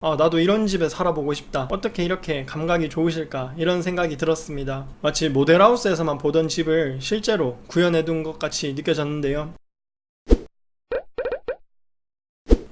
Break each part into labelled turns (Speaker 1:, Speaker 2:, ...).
Speaker 1: 나도 이런 집에 살아보고 싶다. 어떻게 이렇게 감각이 좋으실까? 이런 생각이 들었습니다. 마치 모델하우스에서만 보던 집을 실제로 구현해둔 것 같이 느껴졌는데요.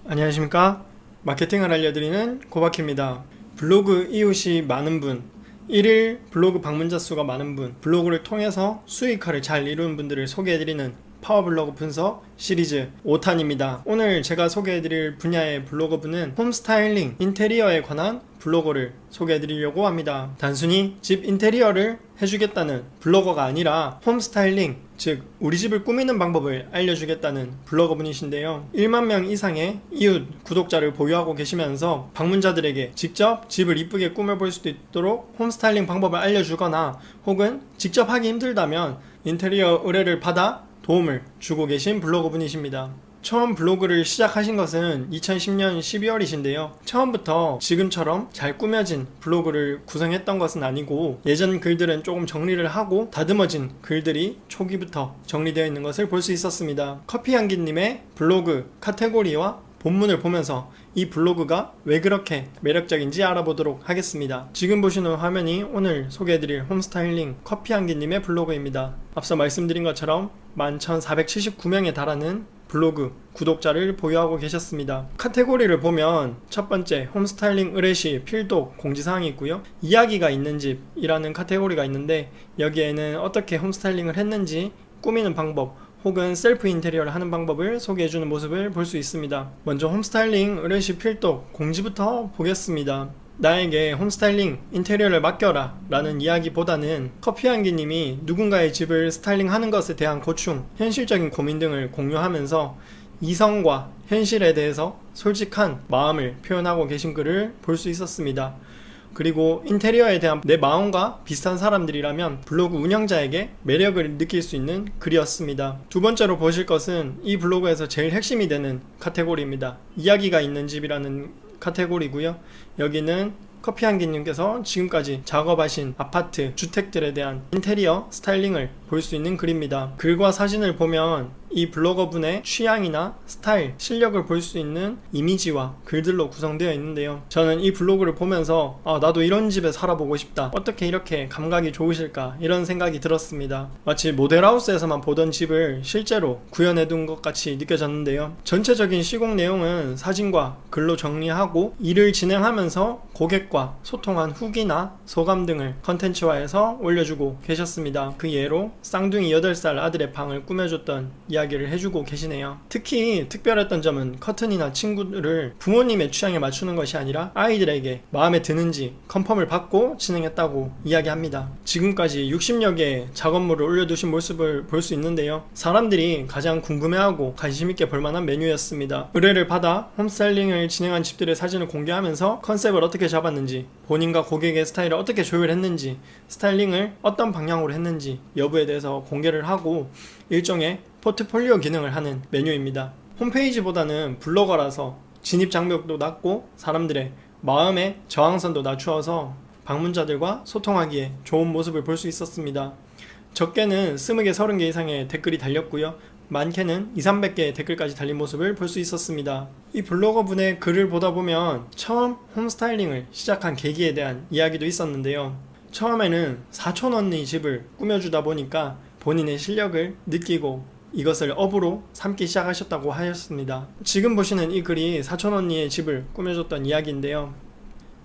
Speaker 1: 안녕하십니까? 마케팅을 알려드리는 고박희입니다. 블로그 이웃이 많은 분, 1일 블로그 방문자 수가 많은 분, 블로그를 통해서 수익화를 잘 이루는 분들을 소개해드리는 파워블로그 분석 시리즈 5탄입니다. 오늘 제가 소개해드릴 분야의 블로거분은 홈스타일링, 인테리어에 관한 블로거를 소개해드리려고 합니다. 단순히 집 인테리어를 해주겠다는 블로거가 아니라 홈스타일링, 즉 우리 집을 꾸미는 방법을 알려주겠다는 블로거분이신데요. 1만 명 이상의 이웃 구독자를 보유하고 계시면서 방문자들에게 직접 집을 이쁘게 꾸며볼 수도 있도록 홈스타일링 방법을 알려주거나 혹은 직접 하기 힘들다면 인테리어 의뢰를 받아 도움을 주고 계신 블로거분이십니다. 처음 블로그를 시작하신 것은 2010년 12월이신데요. 처음부터 지금처럼 잘 꾸며진 블로그를 구성했던 것은 아니고 예전 글들은 조금 정리를 하고 다듬어진 글들이 초기부터 정리되어 있는 것을 볼 수 있었습니다. 커피향기님의 블로그 카테고리와 본문을 보면서 이 블로그가 왜 그렇게 매력적인지 알아보도록 하겠습니다. 지금 보시는 화면이 오늘 소개해드릴 홈스타일링 커피향기님의 블로그입니다. 앞서 말씀드린 것처럼 11,479명에 달하는 블로그 구독자를 보유하고 계셨습니다. 카테고리를 보면 첫 번째 홈스타일링 의뢰시 필독 공지사항이 있고요. 이야기가 있는 집이라는 카테고리가 있는데 여기에는 어떻게 홈스타일링을 했는지 꾸미는 방법 혹은 셀프 인테리어를 하는 방법을 소개해주는 모습을 볼 수 있습니다. 먼저 홈스타일링 의뢰시 필독 공지부터 보겠습니다. 나에게 홈스타일링 인테리어를 맡겨라 라는 이야기보다는 커피향기님이 누군가의 집을 스타일링하는 것에 대한 고충, 현실적인 고민 등을 공유하면서 이성과 현실에 대해서 솔직한 마음을 표현하고 계신 글을 볼 수 있었습니다. 그리고 인테리어에 대한 내 마음과 비슷한 사람들이라면 블로그 운영자에게 매력을 느낄 수 있는 글이었습니다. 두 번째로 보실 것은 이 블로그에서 제일 핵심이 되는 카테고리입니다. 이야기가 있는 집이라는 카테고리고요. 여기는 커피향기님께서 지금까지 작업하신 아파트, 주택들에 대한 인테리어 스타일링을 볼 수 있는 글입니다. 글과 사진을 보면 이 블로거분의 취향이나 스타일, 실력을 볼 수 있는 이미지와 글들로 구성되어 있는데요. 저는 이 블로그를 보면서 나도 이런 집에 살아보고 싶다. 어떻게 이렇게 감각이 좋으실까? 이런 생각이 들었습니다. 마치 모델하우스에서만 보던 집을 실제로 구현해둔 것 같이 느껴졌는데요. 전체적인 시공 내용은 사진과 글로 정리하고 일을 진행하면서 고객과 소통한 후기나 소감 등을 컨텐츠화해서 올려주고 계셨습니다. 그 예로 쌍둥이 8살 아들의 방을 꾸며줬던 이야기를 해주고 계시네요. 특히 특별했던 점은 커튼이나 친구들을 부모님의 취향에 맞추는 것이 아니라 아이들에게 마음에 드는지 컨펌을 받고 진행했다고 이야기합니다. 지금까지 60여 개의 작업물을 올려두신 모습을 볼 수 있는데요. 사람들이 가장 궁금해하고 관심있게 볼만한 메뉴였습니다. 의뢰를 받아 홈스타일링을 진행한 집들의 사진을 공개하면서 컨셉을 어떻게 잡았는지, 본인과 고객의 스타일을 어떻게 조율했는지, 스타일링을 어떤 방향으로 했는지 여부에 대해서 공개를 하고 일종의 포트폴리오 기능을 하는 메뉴입니다. 홈페이지보다는 블로거라서 진입 장벽도 낮고 사람들의 마음의 저항선도 낮추어서 방문자들과 소통하기에 좋은 모습을 볼 수 있었습니다. 적게는 20개, 30개 이상의 댓글이 달렸고요. 많게는 200~300개의 댓글까지 달린 모습을 볼 수 있었습니다. 이 블로거분의 글을 보다 보면 처음 홈스타일링을 시작한 계기에 대한 이야기도 있었는데요. 처음에는 사촌언니 집을 꾸며주다 보니까 본인의 실력을 느끼고 이것을 업으로 삼기 시작하셨다고 하셨습니다. 지금 보시는 이 글이 사촌언니의 집을 꾸며줬던 이야기인데요.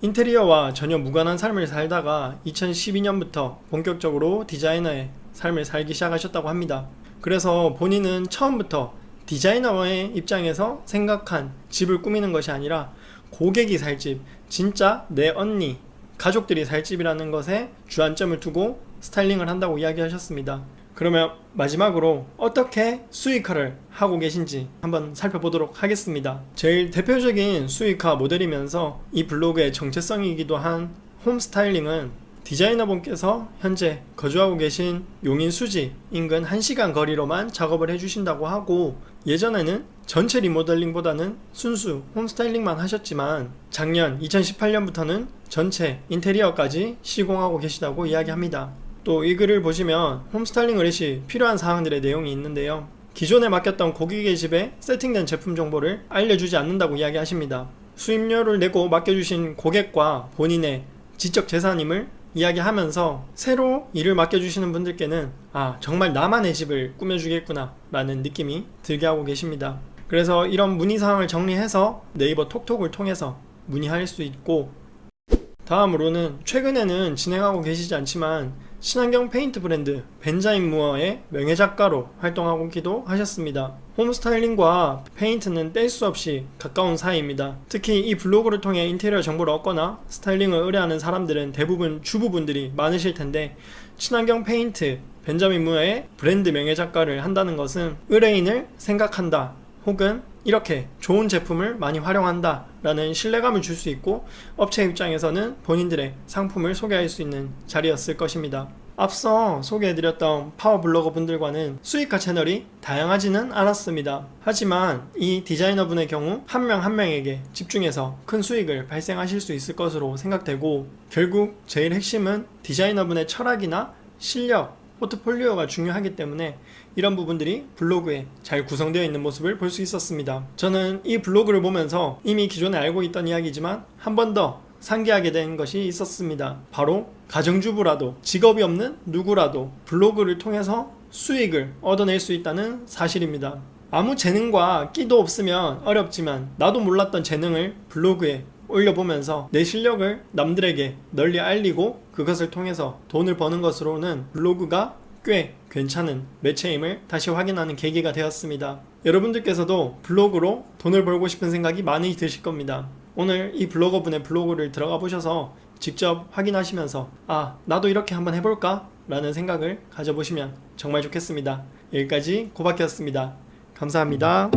Speaker 1: 인테리어와 전혀 무관한 삶을 살다가 2012년부터 본격적으로 디자이너의 삶을 살기 시작하셨다고 합니다. 그래서 본인은 처음부터 디자이너의 입장에서 생각한 집을 꾸미는 것이 아니라 고객이 살 집, 진짜 내 언니, 가족들이 살 집이라는 것에 주안점을 두고 스타일링을 한다고 이야기하셨습니다. 그러면 마지막으로 어떻게 수익화를 하고 계신지 한번 살펴보도록 하겠습니다. 제일 대표적인 수익화 모델이면서 이 블로그의 정체성이기도 한 홈스타일링은 디자이너분께서 현재 거주하고 계신 용인 수지 인근 1시간 거리로만 작업을 해주신다고 하고, 예전에는 전체 리모델링보다는 순수 홈스타일링만 하셨지만 작년 2018년부터는 전체 인테리어까지 시공하고 계시다고 이야기합니다. 또 이 글을 보시면 홈스타일링 의뢰시 필요한 사항들의 내용이 있는데요. 기존에 맡겼던 고객의 집에 세팅된 제품 정보를 알려주지 않는다고 이야기하십니다. 수임료를 내고 맡겨주신 고객과 본인의 지적 재산임을 이야기하면서 새로 일을 맡겨주시는 분들께는 정말 나만의 집을 꾸며주겠구나 라는 느낌이 들게 하고 계십니다. 그래서 이런 문의사항을 정리해서 네이버 톡톡을 통해서 문의할 수 있고, 다음으로는 최근에는 진행하고 계시지 않지만 친환경 페인트 브랜드 벤자민 무어의 명예작가로 활동하기도 하셨습니다. 홈스타일링과 페인트는 뗄 수 없이 가까운 사이입니다. 특히 이 블로그를 통해 인테리어 정보를 얻거나 스타일링을 의뢰하는 사람들은 대부분 주부분들이 많으실 텐데, 친환경 페인트 벤자민 무어의 브랜드 명예작가를 한다는 것은 의뢰인을 생각한다, 혹은 이렇게 좋은 제품을 많이 활용한다 라는 신뢰감을 줄 수 있고, 업체 입장에서는 본인들의 상품을 소개할 수 있는 자리였을 것입니다. 앞서 소개해드렸던 파워블로거 분들과는 수익화 채널이 다양하지는 않았습니다. 하지만 이 디자이너분의 경우 한 명 한 명에게 집중해서 큰 수익을 발생하실 수 있을 것으로 생각되고, 결국 제일 핵심은 디자이너분의 철학이나 실력, 포트폴리오가 중요하기 때문에 이런 부분들이 블로그에 잘 구성되어 있는 모습을 볼 수 있었습니다. 저는 이 블로그를 보면서 이미 기존에 알고 있던 이야기지만 한 번 더 상기하게 된 것이 있었습니다. 바로 가정주부라도 직업이 없는 누구라도 블로그를 통해서 수익을 얻어낼 수 있다는 사실입니다. 아무 재능과 끼도 없으면 어렵지만 나도 몰랐던 재능을 블로그에 올려보면서 내 실력을 남들에게 널리 알리고 그것을 통해서 돈을 버는 것으로는 블로그가 꽤 괜찮은 매체임을 다시 확인하는 계기가 되었습니다. 여러분들께서도 블로그로 돈을 벌고 싶은 생각이 많이 드실 겁니다. 오늘 이 블로거분의 블로그를 들어가 보셔서 직접 확인하시면서 나도 이렇게 한번 해볼까? 라는 생각을 가져보시면 정말 좋겠습니다. 여기까지 고박이었습니다. 감사합니다.